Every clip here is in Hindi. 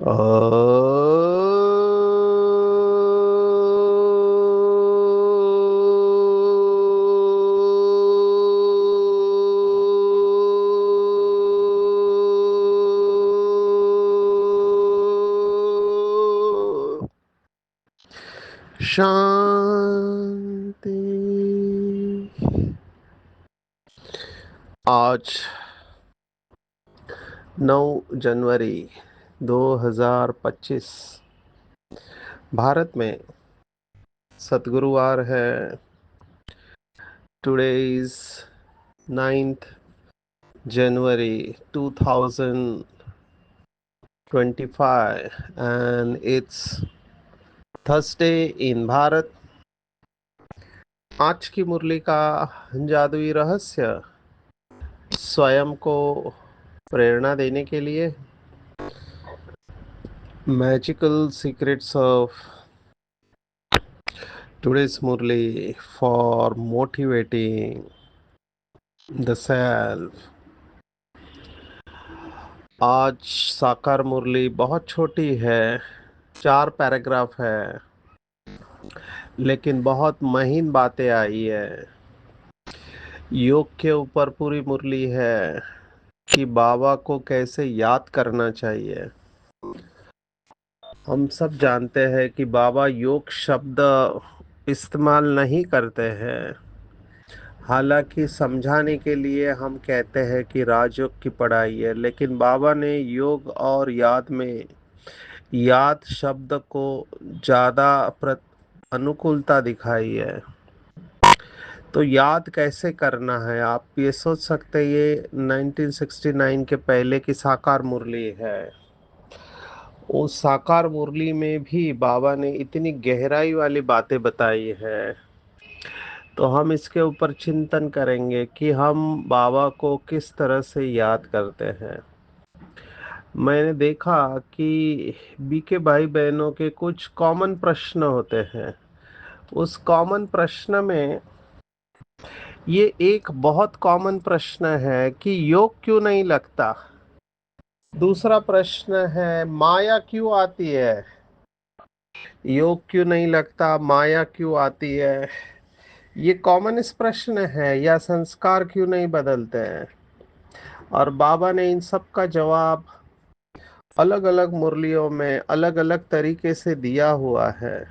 अ, शांति। आज 9 जनवरी 2025 भारत में सतगुरुवार है। Today is 9th January 2025 and it's Thursday in Bharat. आज की मुरली का जादुई रहस्य स्वयं को प्रेरणा देने के लिए magical secrets of today's Murli for motivating the self। आज साकार मुरली बहुत छोटी है, 4 पैराग्राफ है, लेकिन बहुत महीन बातें आई है। योग के ऊपर पूरी मुरली है कि बाबा को कैसे याद करना चाहिए। हम सब जानते हैं कि बाबा योग शब्द इस्तेमाल नहीं करते हैं। हालांकि समझाने के लिए हम कहते हैं कि राजयोग की पढ़ाई है, लेकिन बाबा ने योग और याद में याद शब्द को ज़्यादा अनुकूलता दिखाई है। तो याद कैसे करना है, आप ये सोच सकते हैं। ये 1969 के पहले की साकार मुरली है। उस साकार मुरली में भी बाबा ने इतनी गहराई वाली बातें बताई है। तो हम इसके ऊपर चिंतन करेंगे कि हम बाबा को किस तरह से याद करते हैं। मैंने देखा कि बीके भाई बहनों के कुछ कॉमन प्रश्न होते हैं। उस कॉमन प्रश्न में ये एक बहुत कॉमन प्रश्न है कि योग क्यों नहीं लगता। दूसरा प्रश्न है माया क्यों आती है। योग क्यों नहीं लगता, माया क्यों आती है। ये कॉमन इस प्रश्न है, या संस्कार क्यों नहीं बदलते हैं। और बाबा ने इन सब का जवाब अलग अलग मुरलियों में अलग अलग तरीके से दिया हुआ है।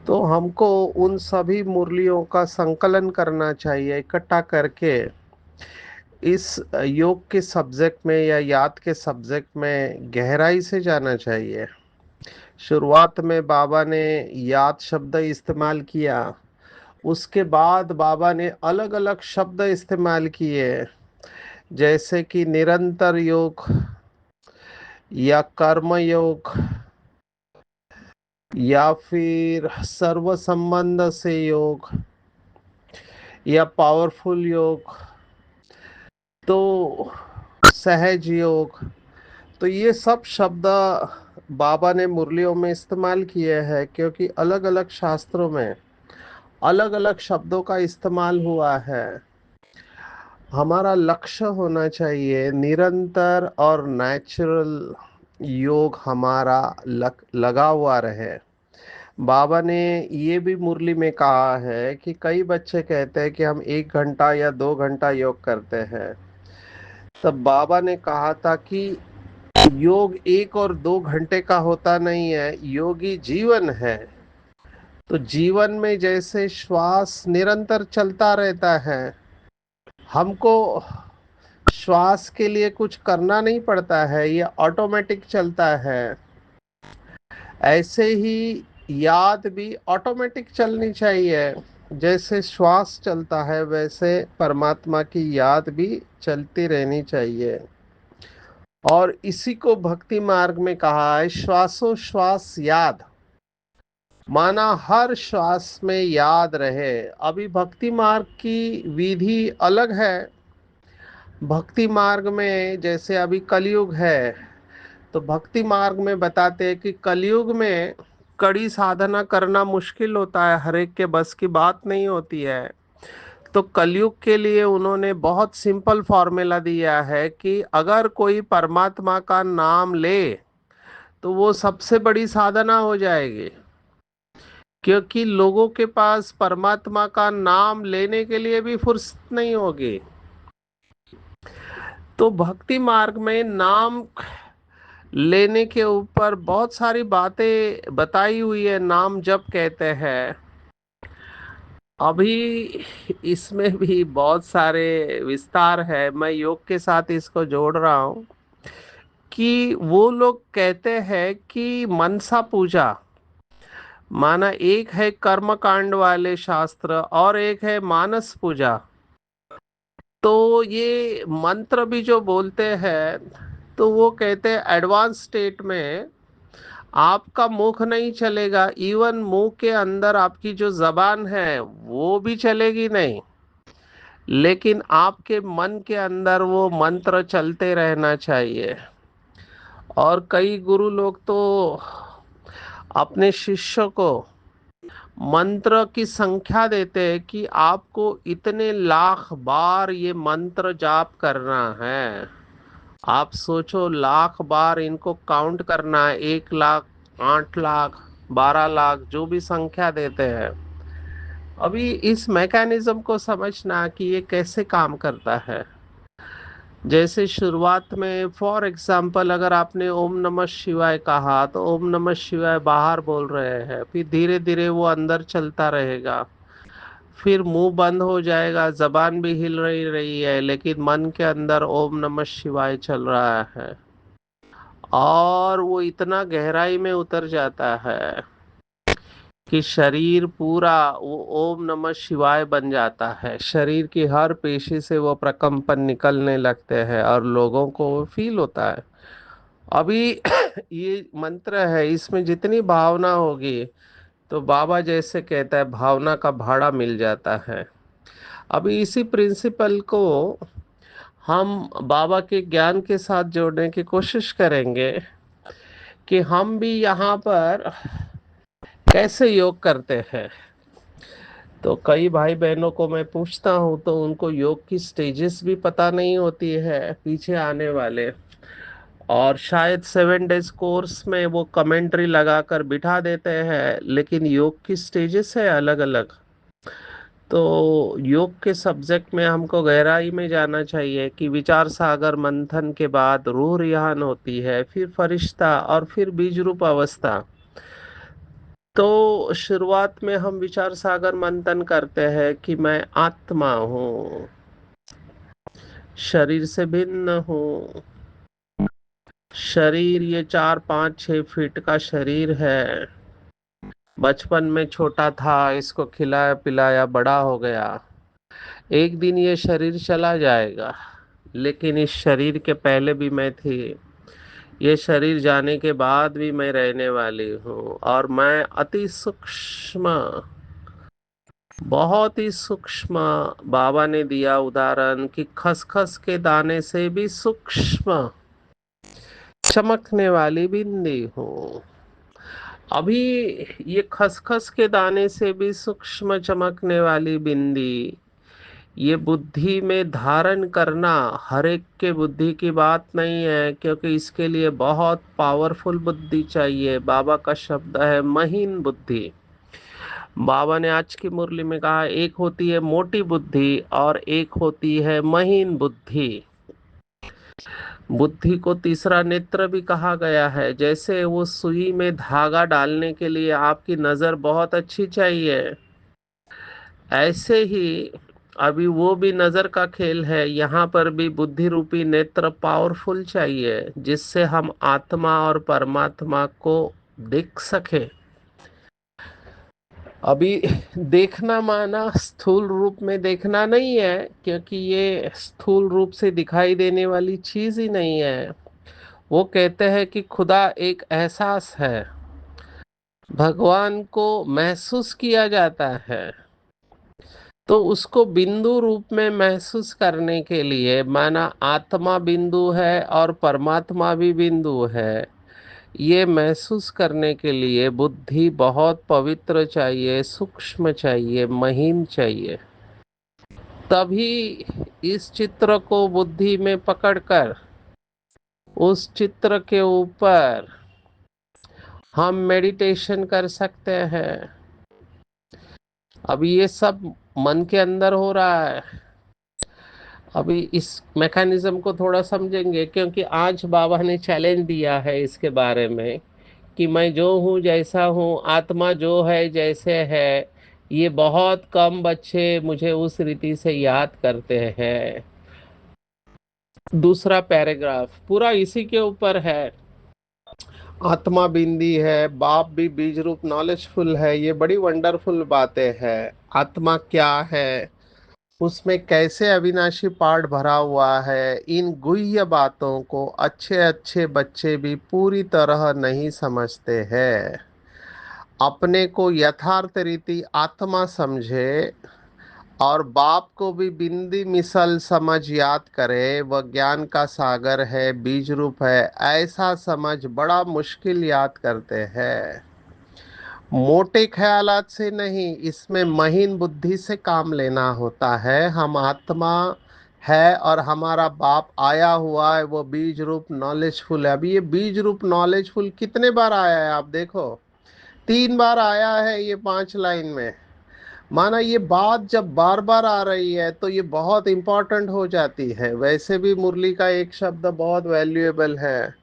तो हमको उन सभी मुरलियों का संकलन करना चाहिए, इकट्ठा करके इस योग के सब्जेक्ट में या याद के सब्जेक्ट में गहराई से जाना चाहिए। शुरुआत में बाबा ने याद शब्द इस्तेमाल किया, उसके बाद बाबा ने अलग अलग शब्द इस्तेमाल किए, जैसे कि निरंतर योग या कर्म योग या फिर सर्व संबंध से योग या पावरफुल योग, तो सहज योग। तो ये सब शब्द बाबा ने मुरलियों में इस्तेमाल किए हैं, क्योंकि अलग अलग शास्त्रों में अलग अलग शब्दों का इस्तेमाल हुआ है। हमारा लक्ष्य होना चाहिए निरंतर और नेचुरल योग हमारा लगा हुआ रहे। बाबा ने ये भी मुरली में कहा है कि कई बच्चे कहते हैं कि हम 1 घंटा या 2 घंटा योग करते हैं। तब बाबा ने कहा था कि योग 1 और 2 घंटे का होता नहीं है, योगी जीवन है। तो जीवन में जैसे श्वास निरंतर चलता रहता है, हमको श्वास के लिए कुछ करना नहीं पड़ता है, ये ऑटोमेटिक चलता है। ऐसे ही याद भी ऑटोमेटिक चलनी चाहिए। जैसे श्वास चलता है, वैसे परमात्मा की याद भी चलती रहनी चाहिए। और इसी को भक्ति मार्ग में कहा है श्वासोश्वास याद, माना हर श्वास में याद रहे। अभी भक्ति मार्ग की विधि अलग है। भक्ति मार्ग में जैसे अभी कलयुग है, तो भक्ति मार्ग में बताते हैं कि कलयुग में कड़ी साधना करना मुश्किल होता है, हर एक के बस की बात नहीं होती है। तो कलयुग के लिए उन्होंने बहुत सिंपल फॉर्मूला दिया है कि अगर कोई परमात्मा का नाम ले तो वो सबसे बड़ी साधना हो जाएगी, क्योंकि लोगों के पास परमात्मा का नाम लेने के लिए भी फुर्सत नहीं होगी। तो भक्ति मार्ग में नाम लेने के ऊपर बहुत सारी बातें बताई हुई है, नाम जप कहते हैं। अभी इसमें भी बहुत सारे विस्तार है, मैं योग के साथ इसको जोड़ रहा हूँ कि वो लोग कहते हैं कि मनसा पूजा, माना एक है कर्म कांड वाले शास्त्र और एक है मानस पूजा। तो ये मंत्र भी जो बोलते हैं, तो वो कहते हैं एडवांस स्टेट में आपका मुख नहीं चलेगा, इवन मुंह के अंदर आपकी जो जबान है वो भी चलेगी नहीं, लेकिन आपके मन के अंदर वो मंत्र चलते रहना चाहिए। और कई गुरु लोग तो अपने शिष्य को मंत्र की संख्या देते हैं कि आपको इतने लाख बार ये मंत्र जाप करना है। आप सोचो, लाख बार इनको काउंट करना है, 1 लाख, 8 लाख, 12 लाख, जो भी संख्या देते हैं। अभी इस मैकेनिज्म को समझना कि ये कैसे काम करता है। जैसे शुरुआत में फॉर एग्जाम्पल अगर आपने ओम नमः शिवाय कहा, तो ओम नमः शिवाय बाहर बोल रहे हैं, फिर धीरे धीरे वो अंदर चलता रहेगा, फिर मुंह बंद हो जाएगा, जबान भी हिल रही है, लेकिन मन के अंदर ओम नमः शिवाय चल रहा है। और वो इतना गहराई में उतर जाता है कि शरीर पूरा वो ओम नमः शिवाय बन जाता है, शरीर की हर पेशी से वो प्रकंपन निकलने लगते हैं और लोगों को फील होता है। अभी ये मंत्र है, इसमें जितनी भावना होगी, तो बाबा जैसे कहता है भावना का भाड़ा मिल जाता है। अभी इसी प्रिंसिपल को हम बाबा के ज्ञान के साथ जोड़ने की कोशिश करेंगे कि हम भी यहाँ पर कैसे योग करते हैं। तो कई भाई बहनों को मैं पूछता हूँ तो उनको योग की स्टेजेस भी पता नहीं होती है, पीछे आने वाले, और शायद 7 डेज कोर्स में वो कमेंट्री लगाकर बिठा देते हैं, लेकिन योग की स्टेजेस है अलग अलग। तो योग के सब्जेक्ट में हमको गहराई में जाना चाहिए कि विचार सागर मंथन के बाद रूह रिहान होती है, फिर फरिश्ता और फिर बीज रूप अवस्था। तो शुरुआत में हम विचार सागर मंथन करते हैं कि मैं आत्मा हूँ, शरीर से भिन्न हूँ। शरीर ये 4, 5, 6 फीट का शरीर है। बचपन में छोटा था, इसको खिलाया पिलाया बड़ा हो गया। एक दिन ये शरीर चला जाएगा, लेकिन इस शरीर के पहले भी मैं थी, ये शरीर जाने के बाद भी मैं रहने वाली हूँ। और मैं अति सूक्ष्म, बहुत ही सूक्ष्म, बाबा ने दिया उदाहरण कि खसखस के दाने से भी सूक्ष्म चमकने वाली बिंदी हूँ। अभी ये खसखस के दाने से भी सूक्ष्म चमकने वाली बिंदी, ये बुद्धि में धारण करना हर एक के बुद्धि की बात नहीं है, क्योंकि इसके लिए बहुत पावरफुल बुद्धि चाहिए। बाबा का शब्द है महीन बुद्धि। बाबा ने आज की मुरली में कहा, एक होती है मोटी बुद्धि और एक होती है महीन बुद्धि। बुद्धि को तीसरा नेत्र भी कहा गया है। जैसे वो सुई में धागा डालने के लिए आपकी नजर बहुत अच्छी चाहिए, ऐसे ही अभी वो भी नजर का खेल है। यहाँ पर भी बुद्धि रूपी नेत्र पावरफुल चाहिए, जिससे हम आत्मा और परमात्मा को देख सके। अभी देखना माना स्थूल रूप में देखना नहीं है, क्योंकि ये स्थूल रूप से दिखाई देने वाली चीज ही नहीं है। वो कहते हैं कि खुदा एक एहसास है, भगवान को महसूस किया जाता है। तो उसको बिंदु रूप में महसूस करने के लिए, माना आत्मा बिंदु है और परमात्मा भी बिंदु है, ये महसूस करने के लिए बुद्धि बहुत पवित्र चाहिए, सूक्ष्म चाहिए, महीन चाहिए। तभी इस चित्र को बुद्धि में पकड़कर उस चित्र के ऊपर हम मेडिटेशन कर सकते हैं। अभी ये सब मन के अंदर हो रहा है। अभी इस मैकेनिज्म को थोड़ा समझेंगे, क्योंकि आज बाबा ने चैलेंज दिया है इसके बारे में कि मैं जो हूँ जैसा हूँ, आत्मा जो है जैसे है। ये बहुत कम बच्चे मुझे उस रीति से याद करते हैं। दूसरा पैराग्राफ पूरा इसी के ऊपर है। आत्मा बिंदी है, बाप भी बीज रूप नॉलेजफुल है, ये बड़ी वंडरफुल बातें हैं। आत्मा क्या है, उसमें कैसे अविनाशी पार्ट भरा हुआ है, इन गुह्य बातों को अच्छे अच्छे बच्चे भी पूरी तरह नहीं समझते हैं। अपने को यथार्थ रीति आत्मा समझे और बाप को भी बिंदी मिसल समझ याद करे, वह ज्ञान का सागर है, बीज रूप है, ऐसा समझ बड़ा मुश्किल याद करते हैं। मोटे ख्यालात से नहीं, इसमें महीन बुद्धि से काम लेना होता है। हम आत्मा है और हमारा बाप आया हुआ है, वो बीज रूप नॉलेजफुल है। अभी ये बीज रूप नॉलेजफुल कितने बार आया है आप देखो, 3 बार आया है ये 5 लाइन में। माना ये बात जब बार बार आ रही है तो ये बहुत इंपॉर्टेंट हो जाती है। वैसे भी मुरली का एक शब्द बहुत वैल्यूएबल है,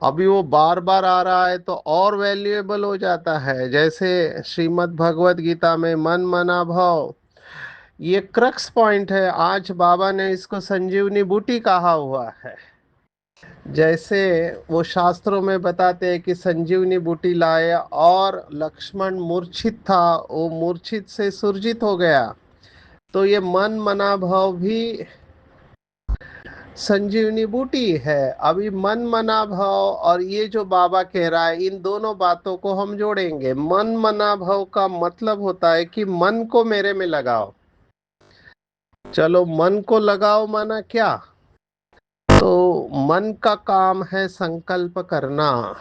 अभी वो बार बार आ रहा है तो और वैल्यूएबल हो जाता है। जैसे श्रीमद् भगवत गीता में मन मना भाव, ये क्रक्स पॉइंट है। आज बाबा ने इसको संजीवनी बूटी कहा हुआ है। जैसे वो शास्त्रों में बताते हैं कि संजीवनी बूटी लाए और लक्ष्मण मूर्छित था, वो मूर्छित से सुरजित हो गया। तो ये मन मना भाव भी संजीवनी बूटी है। अभी मन मना भाव और ये जो बाबा कह रहा है, इन दोनों बातों को हम जोड़ेंगे। मन मना भाव का मतलब होता है कि मन को मेरे में लगाओ। चलो मन को लगाओ माना क्या, तो मन का काम है संकल्प करना।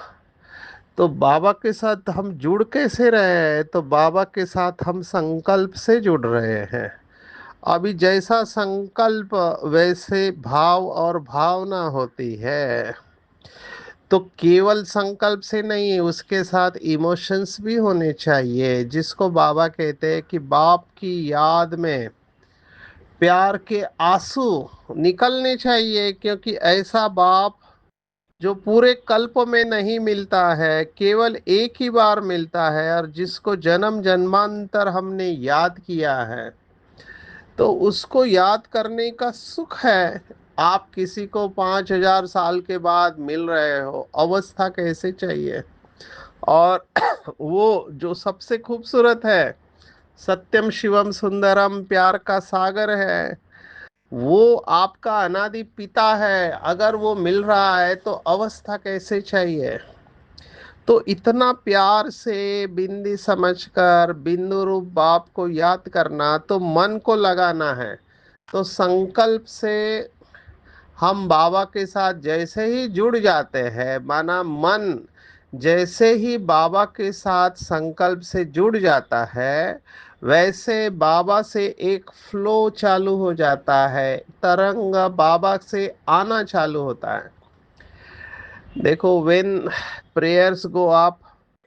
तो बाबा के साथ हम जुड़ कैसे रहे हैं, तो बाबा के साथ हम संकल्प से जुड़ रहे हैं। अभी जैसा संकल्प वैसे भाव और भावना होती है। तो केवल संकल्प से नहीं, उसके साथ इमोशंस भी होने चाहिए, जिसको बाबा कहते हैं कि बाप की याद में प्यार के आंसू निकलने चाहिए। क्योंकि ऐसा बाप जो पूरे कल्प में नहीं मिलता है, केवल एक ही बार मिलता है, और जिसको जन्म जन्मांतर हमने याद किया है, तो उसको याद करने का सुख है। आप किसी को 5,000 साल के बाद मिल रहे हो, अवस्था कैसे चाहिए। और वो जो सबसे खूबसूरत है, सत्यम शिवम सुंदरम, प्यार का सागर है, वो आपका अनादि पिता है। अगर वो मिल रहा है तो अवस्था कैसे चाहिए। तो इतना प्यार से बिंदी समझकर बिंदु रूप बाप को याद करना, तो मन को लगाना है। तो संकल्प से हम बाबा के साथ जैसे ही जुड़ जाते हैं, माना मन जैसे ही बाबा के साथ संकल्प से जुड़ जाता है, वैसे बाबा से एक फ्लो चालू हो जाता है, तरंग बाबा से आना चालू होता है। देखो, when prayers go up,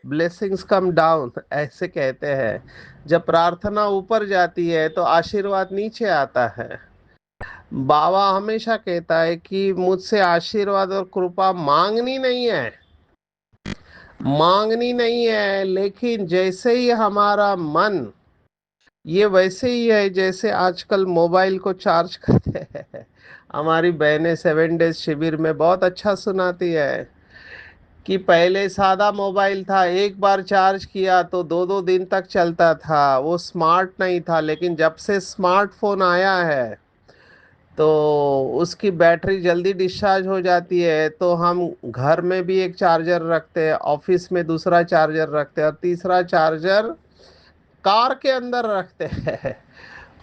blessings come down, ऐसे कहते हैं। जब प्रार्थना ऊपर जाती है तो आशीर्वाद नीचे आता है। बाबा हमेशा कहता है कि मुझसे आशीर्वाद और कृपा मांगनी नहीं है, मांगनी नहीं है, लेकिन जैसे ही हमारा मन, ये वैसे ही है जैसे आजकल मोबाइल को चार्ज करते हैं। हमारी बहनें 7 डेज शिविर में बहुत अच्छा सुनाती है कि पहले सादा मोबाइल था, एक बार चार्ज किया तो 2-2 दिन तक चलता था, वो स्मार्ट नहीं था। लेकिन जब से स्मार्टफोन आया है तो उसकी बैटरी जल्दी डिस्चार्ज हो जाती है। तो हम घर में भी एक चार्जर रखते हैं, ऑफिस में दूसरा चार्जर रखते हैं, और तीसरा चार्जर कार के अंदर रखते हैं।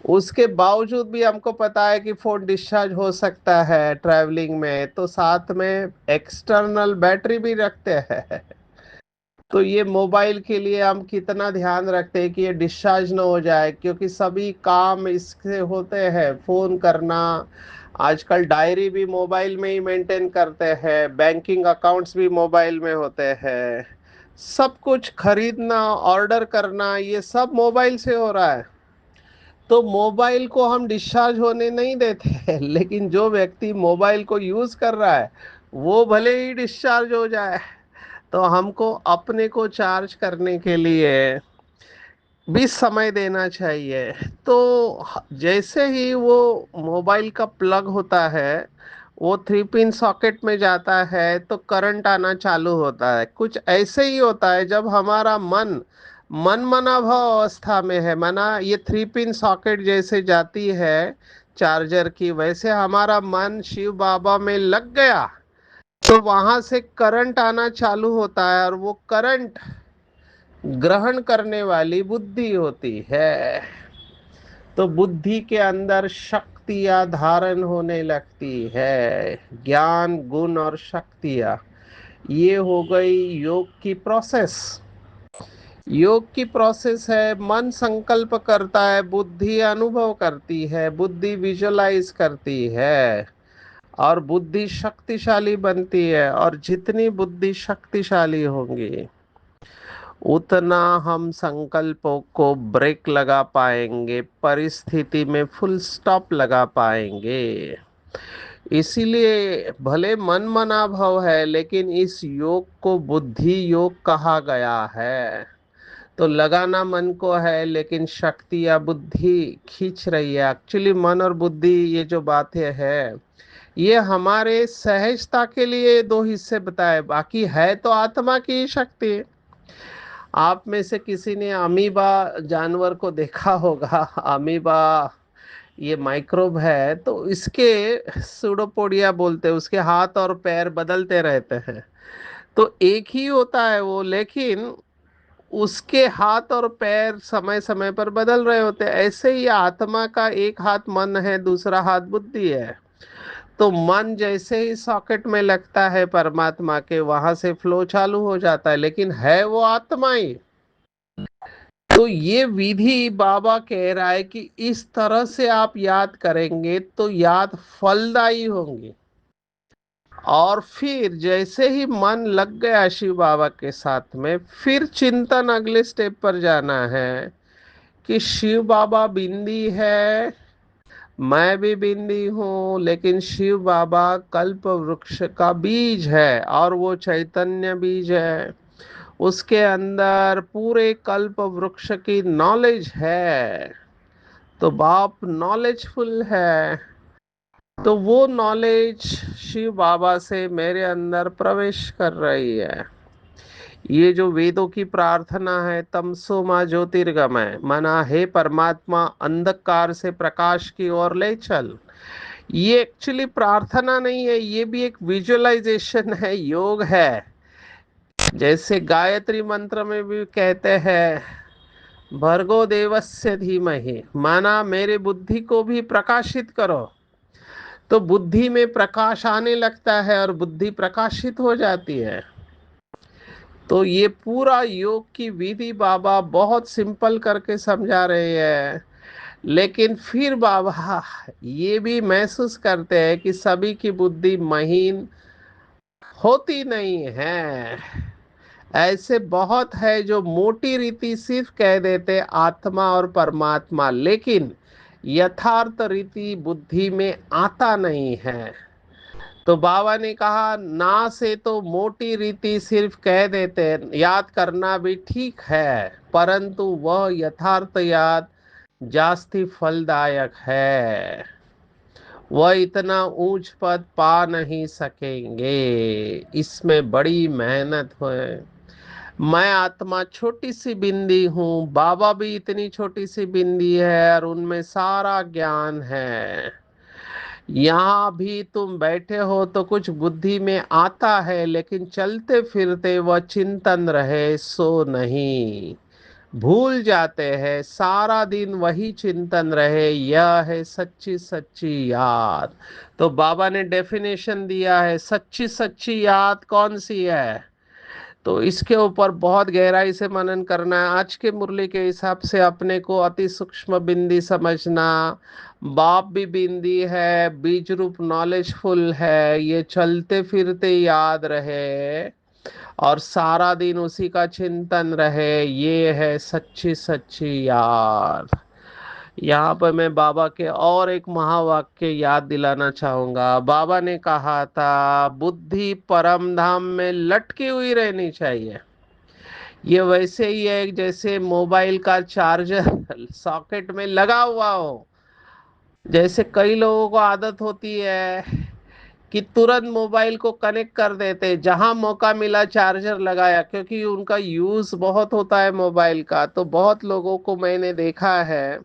उसके बावजूद भी हमको पता है कि फ़ोन डिस्चार्ज हो सकता है ट्रैवलिंग में, तो साथ में एक्सटर्नल बैटरी भी रखते हैं। तो ये मोबाइल के लिए हम कितना ध्यान रखते हैं कि ये डिस्चार्ज ना हो जाए, क्योंकि सभी काम इससे होते हैं। फ़ोन करना, आजकल डायरी भी मोबाइल में ही मेंटेन करते हैं, बैंकिंग अकाउंट्स भी मोबाइल में होते हैं। सब कुछ खरीदना, ऑर्डर करना, ये सब मोबाइल से हो रहा है। तो मोबाइल को हम डिस्चार्ज होने नहीं देते हैं, लेकिन जो व्यक्ति मोबाइल को यूज कर रहा है वो भले ही डिस्चार्ज हो जाए। तो हमको अपने को चार्ज करने के लिए भी समय देना चाहिए। तो जैसे ही वो मोबाइल का प्लग होता है, वो 3 पिन सॉकेट में जाता है तो करंट आना चालू होता है। कुछ ऐसे ही होता है जब हमारा मन मन मना भाव अवस्था में है, माना ये 3 पिन सॉकेट जैसे जाती है चार्जर की, वैसे हमारा मन शिव बाबा में लग गया तो वहां से करंट आना चालू होता है, और वो करंट ग्रहण करने वाली बुद्धि होती है। तो बुद्धि के अंदर शक्तियां धारण होने लगती है, ज्ञान गुण और शक्तियां। ये हो गई योग की प्रोसेस। योग की प्रोसेस है, मन संकल्प करता है, बुद्धि अनुभव करती है, बुद्धि विजुलाइज करती है, और बुद्धि शक्तिशाली बनती है। और जितनी बुद्धि शक्तिशाली होंगी उतना हम संकल्पों को ब्रेक लगा पाएंगे, परिस्थिति में फुल स्टॉप लगा पाएंगे। इसीलिए भले मन मना भाव है, लेकिन इस योग को बुद्धि योग कहा गया है। तो लगाना मन को है, लेकिन शक्ति या बुद्धि खींच रही है। एक्चुअली मन और बुद्धि, ये जो बातें है, ये हमारे सहजता के लिए दो हिस्से बताए, बाकी है तो आत्मा की ही शक्ति। आप में से किसी ने अमीबा जानवर को देखा होगा। अमीबा ये माइक्रोब है, तो इसके सूडोपोडिया बोलते हैं, उसके हाथ और पैर बदलते रहते हैं। तो एक ही होता है वो, लेकिन उसके हाथ और पैर समय समय पर बदल रहे होते हैं। ऐसे ही आत्मा का एक हाथ मन है, दूसरा हाथ बुद्धि है। तो मन जैसे ही सॉकेट में लगता है परमात्मा के, वहां से फ्लो चालू हो जाता है, लेकिन है वो आत्मा ही। तो ये विधि बाबा कह रहा है कि इस तरह से आप याद करेंगे तो याद फलदायी होंगी। और फिर जैसे ही मन लग गया शिव बाबा के साथ में, फिर चिंतन अगले स्टेप पर जाना है कि शिव बाबा बिंदी है, मैं भी बिंदी हूँ, लेकिन शिव बाबा कल्प वृक्ष का बीज है और वो चैतन्य बीज है। उसके अंदर पूरे कल्प वृक्ष की नॉलेज है। तो बाप नॉलेजफुल है। तो वो नॉलेज शिव बाबा से मेरे अंदर प्रवेश कर रही है। ये जो वेदों की प्रार्थना है, तमसो माँ ज्योतिर्गमय, माना हे परमात्मा अंधकार से प्रकाश की ओर ले चल, ये एक्चुअली प्रार्थना नहीं है, ये भी एक विजुअलाइजेशन है, योग है। जैसे गायत्री मंत्र में भी कहते हैं भर्गो देवस्य धीमहि, माना मेरे बुद्धि को भी प्रकाशित करो। तो बुद्धि में प्रकाश आने लगता है और बुद्धि प्रकाशित हो जाती है। तो ये पूरा योग की विधि बाबा बहुत सिंपल करके समझा रहे हैं। लेकिन फिर बाबा ये भी महसूस करते हैं कि सभी की बुद्धि महीन होती नहीं है। ऐसे बहुत है जो मोटी रीति सिर्फ कह देते आत्मा और परमात्मा, लेकिन यथार्थ रीति बुद्धि में आता नहीं है। तो बाबा ने कहा ना से तो मोटी रीति सिर्फ कह देते हैं, याद करना भी ठीक है, परंतु वह यथार्थ याद जास्ती फलदायक है। वह इतना ऊंच पद पा नहीं सकेंगे, इसमें बड़ी मेहनत है। मैं आत्मा छोटी सी बिंदी हूँ, बाबा भी इतनी छोटी सी बिंदी है, और उनमें सारा ज्ञान है। यहाँ भी तुम बैठे हो तो कुछ बुद्धि में आता है, लेकिन चलते फिरते वह चिंतन रहे सो नहीं, भूल जाते हैं। सारा दिन वही चिंतन रहे, यह है सच्ची सच्ची याद। तो बाबा ने डेफिनेशन दिया है, सच्ची सच्ची याद कौन सी है। तो इसके ऊपर बहुत गहराई से मनन करना है। आज के मुरली के हिसाब से अपने को अति सूक्ष्म बिंदी समझना। बाप भी बिंदी है, बीज रूप नॉलेजफुल है, ये चलते फिरते याद रहे। और सारा दिन उसी का चिंतन रहे, ये है सच्ची सच्ची याद। यहाँ पर मैं बाबा के और एक महावाक्य याद दिलाना चाहूंगा। बाबा ने कहा था, बुद्धि परम धाम में लटकी हुई रहनी चाहिए। ये वैसे ही है जैसे मोबाइल का चार्जर सॉकेट में लगा हुआ हो। जैसे कई लोगों को आदत होती है कि तुरंत मोबाइल को कनेक्ट कर देते, जहां मौका मिला चार्जर लगाया, क्योंकि उनका यूज बहुत होता है मोबाइल का। तो बहुत लोगों को मैंने देखा है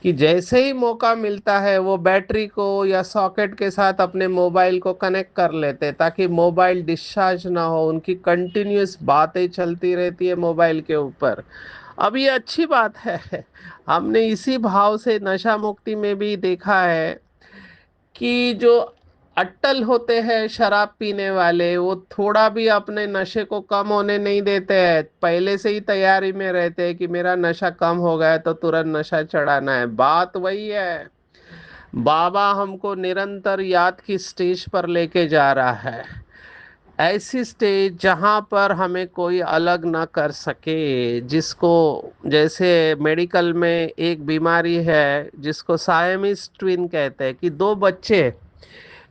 कि जैसे ही मौका मिलता है वो बैटरी को या सॉकेट के साथ अपने मोबाइल को कनेक्ट कर लेते, ताकि मोबाइल डिस्चार्ज ना हो। उनकी कंटिन्यूअस बातें चलती रहती है मोबाइल के ऊपर। अब ये अच्छी बात है। हमने इसी भाव से नशा मुक्ति में भी देखा है कि जो अट्टल होते हैं शराब पीने वाले, वो थोड़ा भी अपने नशे को कम होने नहीं देते हैं। पहले से ही तैयारी में रहते हैं कि मेरा नशा कम हो गया तो तुरंत नशा चढ़ाना है। बात वही है। बाबा हमको निरंतर याद की स्टेज पर लेके जा रहा है। ऐसी स्टेज जहां पर हमें कोई अलग ना कर सके। जिसको, जैसे मेडिकल में एक बीमारी है जिसको सायमिस ट्विन कहते हैं, कि दो बच्चे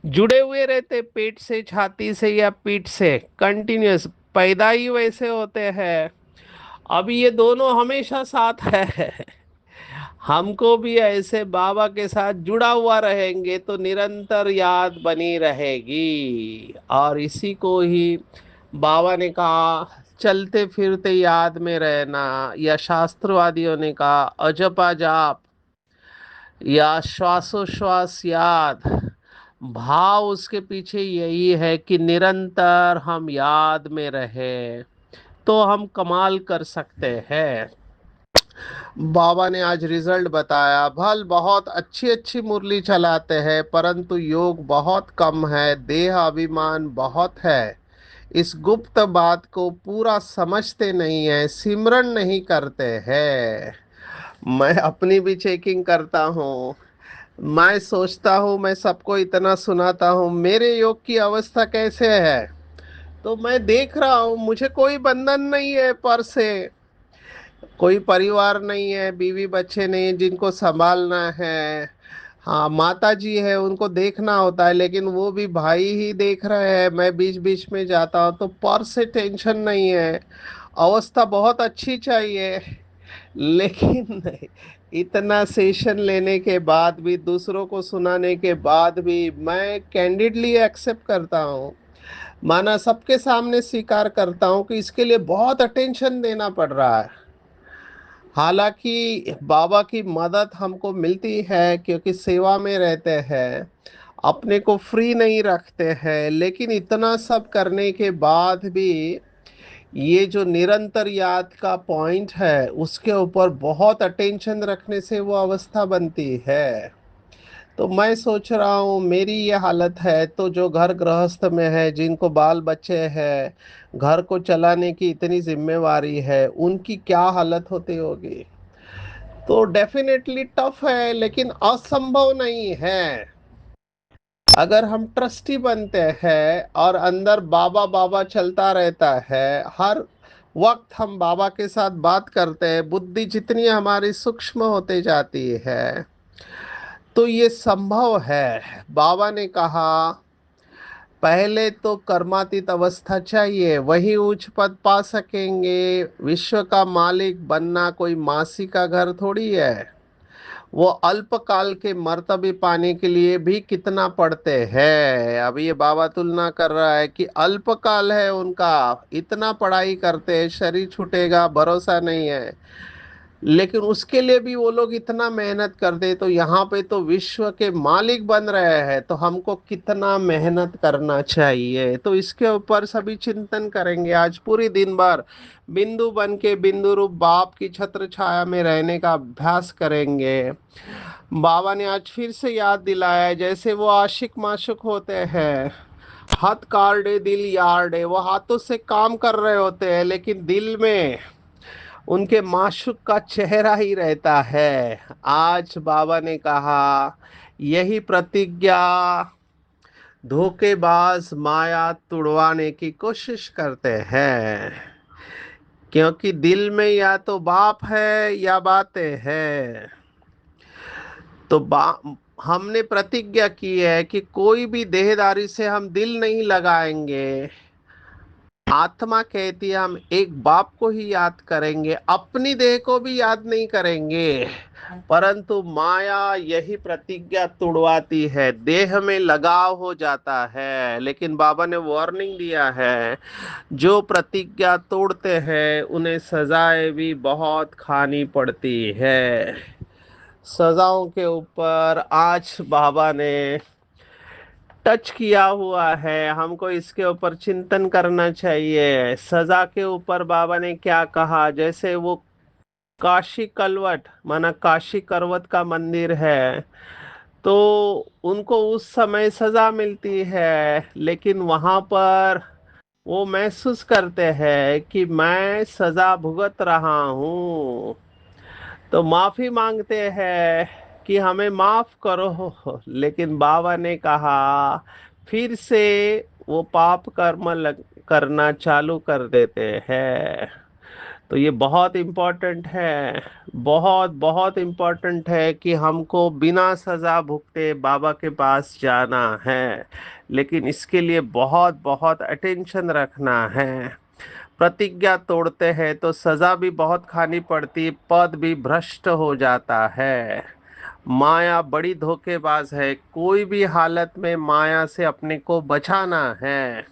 जुड़े हुए रहते पेट से, छाती से या पीठ से, कंटिन्यूअस, पैदा ही वैसे होते हैं। अब ये दोनों हमेशा साथ है। हमको भी ऐसे बाबा के साथ जुड़ा हुआ रहेंगे तो निरंतर याद बनी रहेगी। और इसी को ही बाबा ने कहा, चलते फिरते याद में रहना, या शास्त्रवादियों ने कहा अजपा जाप, या श्वासोश्वास याद। भाव उसके पीछे यही है कि निरंतर हम याद में रहे तो हम कमाल कर सकते हैं। बाबा ने आज रिजल्ट बताया। भल बहुत अच्छी अच्छी मुरली चलाते हैं, परंतु योग बहुत कम है, देह अभिमान बहुत है। इस गुप्त बात को पूरा समझते नहीं है, सिमरन नहीं करते हैं। मैं अपनी भी चेकिंग करता हूँ। मैं सोचता हूँ मैं सबको इतना सुनाता हूँ, मेरे योग की अवस्था कैसे है। तो मैं देख रहा हूँ मुझे कोई बंधन नहीं है पर से, कोई परिवार नहीं है, बीवी बच्चे नहीं जिनको संभालना है। हाँ, माता जी है, उनको देखना होता है, लेकिन वो भी भाई ही देख रहे हैं। मैं बीच बीच में जाता हूँ तो पर से टेंशन नहीं है। अवस्था बहुत अच्छी चाहिए, लेकिन इतना सेशन लेने के बाद भी, दूसरों को सुनाने के बाद भी, मैं कैंडिडली एक्सेप्ट करता हूँ, माना सबके सामने स्वीकार करता हूँ कि इसके लिए बहुत अटेंशन देना पड़ रहा है। हालांकि बाबा की मदद हमको मिलती है क्योंकि सेवा में रहते हैं, अपने को फ्री नहीं रखते हैं, लेकिन इतना सब करने के बाद भी ये जो निरंतर याद का पॉइंट है उसके ऊपर बहुत अटेंशन रखने से वो अवस्था बनती है। तो मैं सोच रहा हूँ मेरी ये हालत है तो जो घर गृहस्थ में है, जिनको बाल बच्चे हैं, घर को चलाने की इतनी जिम्मेवारी है, उनकी क्या हालत होती होगी। तो डेफिनेटली टफ है, लेकिन असंभव नहीं है। अगर हम ट्रस्टी बनते हैं और अंदर बाबा बाबा चलता रहता है, हर वक्त हम बाबा के साथ बात करते हैं, बुद्धि जितनी हमारी सूक्ष्म होते जाती है, तो ये संभव है। बाबा ने कहा पहले तो कर्मातीत अवस्था चाहिए, वही उच्च पद पा सकेंगे। विश्व का मालिक बनना कोई मासी का घर थोड़ी है। वो अल्पकाल के मर्तबे पाने के लिए भी कितना पढ़ते हैं। अब ये बाबा तुलना कर रहा है कि अल्पकाल है उनका, इतना पढ़ाई करते हैं, शरीर छूटेगा भरोसा नहीं है, लेकिन उसके लिए भी वो लोग इतना मेहनत करते। तो यहाँ पे तो विश्व के मालिक बन रहे हैं, तो हमको कितना मेहनत करना चाहिए, तो इसके ऊपर सभी चिंतन करेंगे आज पूरी दिन भर। बिंदु बन के बिंदु रूप बाप की छत्र छाया में रहने का अभ्यास करेंगे। बाबा ने आज फिर से याद दिलाया है, जैसे वो आशिक माशुक होते हैं, हाथ कार डे दिल यार डे, वो हाथों से काम कर रहे होते हैं लेकिन दिल में उनके माशुक का चेहरा ही रहता है। आज बाबा ने कहा यही प्रतिज्ञा धोखेबाज माया तुड़वाने की कोशिश करते हैं, क्योंकि दिल में या तो बाप है या बातें हैं। तो हमने प्रतिज्ञा की है कि कोई भी देहदारी से हम दिल नहीं लगाएंगे। आत्मा कहती है हम एक बाप को ही याद करेंगे, अपनी देह को भी याद नहीं करेंगे। परंतु माया यही प्रतिज्ञा तुड़वाती है, देह में लगाव हो जाता है। लेकिन बाबा ने वार्निंग दिया है, जो प्रतिज्ञा तोड़ते हैं उन्हें सजाएं भी बहुत खानी पड़ती है। सजाओं के ऊपर आज बाबा ने टच किया हुआ है, हमको इसके ऊपर चिंतन करना चाहिए। सजा के ऊपर बाबा ने क्या कहा, जैसे वो काशी कलवट माना काशी करवत का मंदिर है, तो उनको उस समय सजा मिलती है, लेकिन वहां पर वो महसूस करते हैं कि मैं सजा भुगत रहा हूँ, तो माफी मांगते हैं कि हमें माफ करो। लेकिन बाबा ने कहा फिर से वो पाप कर्म करना चालू कर देते हैं। तो ये बहुत इम्पोर्टेंट है, बहुत बहुत इम्पोर्टेंट है कि हमको बिना सजा भुगते बाबा के पास जाना है। लेकिन इसके लिए बहुत बहुत अटेंशन रखना है। प्रतिज्ञा तोड़ते हैं तो सजा भी बहुत खानी पड़ती, पद भी भ्रष्ट हो जाता है। माया बड़ी धोखेबाज है, कोई भी हालत में माया से अपने को बचाना है।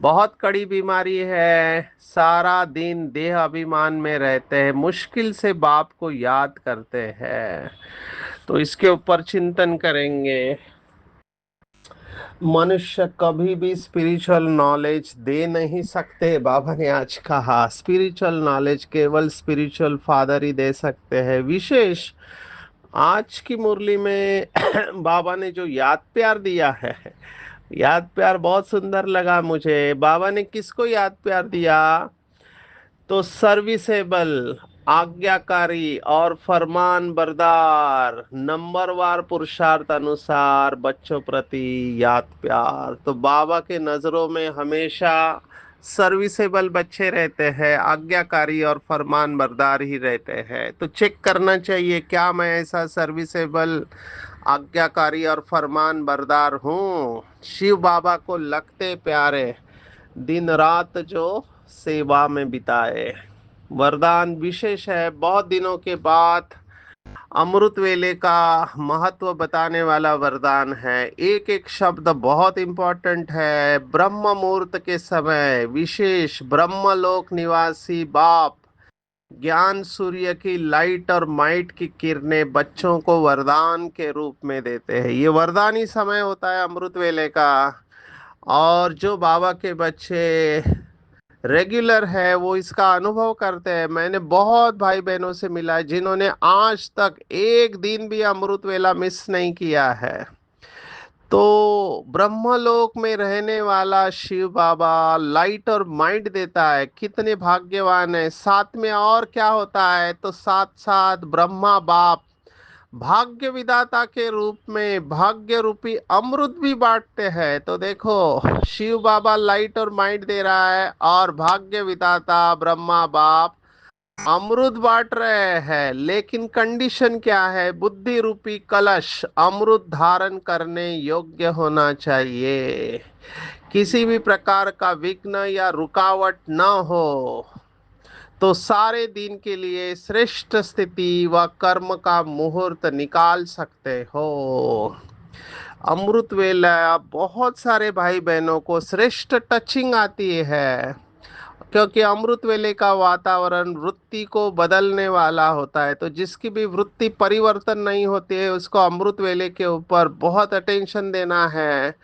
बहुत कड़ी बीमारी है, सारा दिन देह अभिमान में रहते हैं, मुश्किल से बाप को याद करते हैं। तो इसके ऊपर चिंतन करेंगे। मनुष्य कभी भी स्पिरिचुअल नॉलेज दे नहीं सकते। बाबा ने आज कहा स्पिरिचुअल नॉलेज केवल स्पिरिचुअल फादर ही दे सकते हैं। विशेष आज की मुरली में बाबा ने जो याद प्यार दिया है, याद प्यार बहुत सुंदर लगा मुझे। बाबा ने किसको याद प्यार दिया, तो सर्विसेबल, आज्ञाकारी और फरमान बरदार, नंबरवार पुरुषार्थ अनुसार बच्चों प्रति याद प्यार। तो बाबा के नजरों में हमेशा सर्विसेबल बच्चे रहते हैं, आज्ञाकारी और फरमान बरदार ही रहते हैं। तो चेक करना चाहिए क्या मैं ऐसा सर्विसेबल, आज्ञाकारी और फरमान बरदार हूँ। शिव बाबा को लगते प्यारे, दिन रात जो सेवा में बिताए। वरदान विशेष है, बहुत दिनों के बाद अमृत वेले का महत्व बताने वाला वरदान है। एक एक शब्द बहुत इंपॉर्टेंट है। ब्रह्म मुहूर्त के समय विशेष ब्रह्मलोक निवासी बाप ज्ञान सूर्य की लाइट और माइट की किरणें बच्चों को वरदान के रूप में देते हैं। ये वरदानी समय होता है अमृत वेले का। और जो बाबा के बच्चे रेगुलर है वो इसका अनुभव करते हैं। मैंने बहुत भाई बहनों से मिला है जिन्होंने आज तक एक दिन भी अमृत वेला मिस नहीं किया है। तो ब्रह्मलोक में रहने वाला शिव बाबा लाइट और माइंड देता है, कितने भाग्यवान है। साथ में और क्या होता है, तो साथ साथ ब्रह्मा बाप भाग्य विदाता के रूप में भाग्य रूपी अमृत भी बांटते हैं। तो देखो, शिव बाबा लाइट और माइंड दे रहा है और भाग्य विदाता ब्रह्मा बाप अमृत बांट रहे हैं। लेकिन कंडीशन क्या है, बुद्धि रूपी कलश अमृत धारण करने योग्य होना चाहिए, किसी भी प्रकार का विघ्न या रुकावट न हो। तो सारे दिन के लिए श्रेष्ठ स्थिति व कर्म का मुहूर्त निकाल सकते हो। अमृत वेला बहुत सारे भाई बहनों को श्रेष्ठ टचिंग आती है, क्योंकि अमृत वेले का वातावरण वृत्ति को बदलने वाला होता है। तो जिसकी भी वृत्ति परिवर्तन नहीं होती है उसको अमृत वेले के ऊपर बहुत अटेंशन देना है।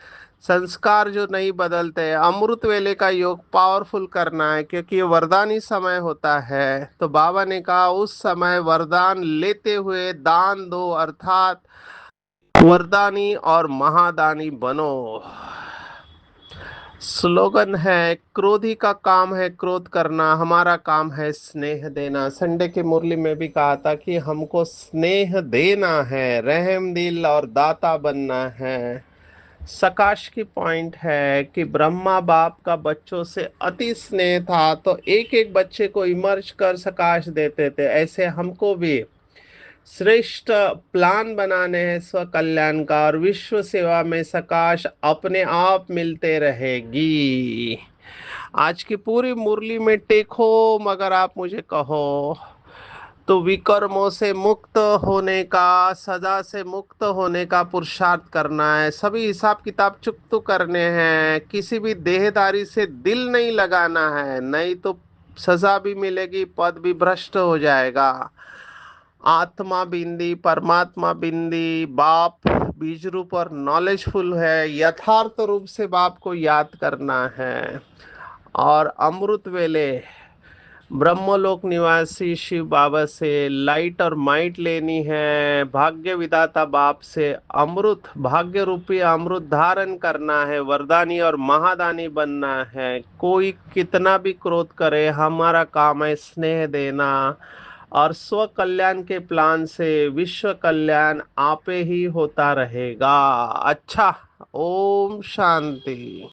संस्कार जो नहीं बदलते हैं, अमृत वेले का योग पावरफुल करना है, क्योंकि ये वरदानी समय होता है। तो बाबा ने कहा उस समय वरदान लेते हुए दान दो, अर्थात वरदानी और महादानी बनो। स्लोगन है, क्रोधी का काम है क्रोध करना, हमारा काम है स्नेह देना। संडे की मुरली में भी कहा था कि हमको स्नेह देना है, रहम दिल और दाता बनना है। सकाश की पॉइंट है कि ब्रह्मा बाप का बच्चों से अति स्नेह था, तो एक एक बच्चे को इमर्ज कर सकाश देते थे। ऐसे हमको भी श्रेष्ठ प्लान बनाने हैं स्व कल्याण का, और विश्व सेवा में सकाश अपने आप मिलते रहेगी। आज की पूरी मुरली में टेको मगर आप मुझे कहो तो विकर्मों से मुक्त होने का, सजा से मुक्त होने का पुरुषार्थ करना है। सभी हिसाब किताब चुकतो करने हैं, किसी भी देहदारी से दिल नहीं लगाना है, नहीं तो सजा भी मिलेगी, पद भी भ्रष्ट हो जाएगा। आत्मा बिंदी परमात्मा बिंदी बाप बीज रूप और नॉलेजफुल है, यथार्थ रूप से बाप को याद करना है। और अमृत वेले ब्रह्मलोक निवासी शिव बाबा से लाइट और माइट लेनी है, भाग्य विधाता बाप से अमृत भाग्य रूपी अमृत धारण करना है, वरदानी और महादानी बनना है। कोई कितना भी क्रोध करे, हमारा काम है स्नेह देना, और स्व कल्याण के प्लान से विश्व कल्याण आपे ही होता रहेगा। अच्छा, ओम शांति।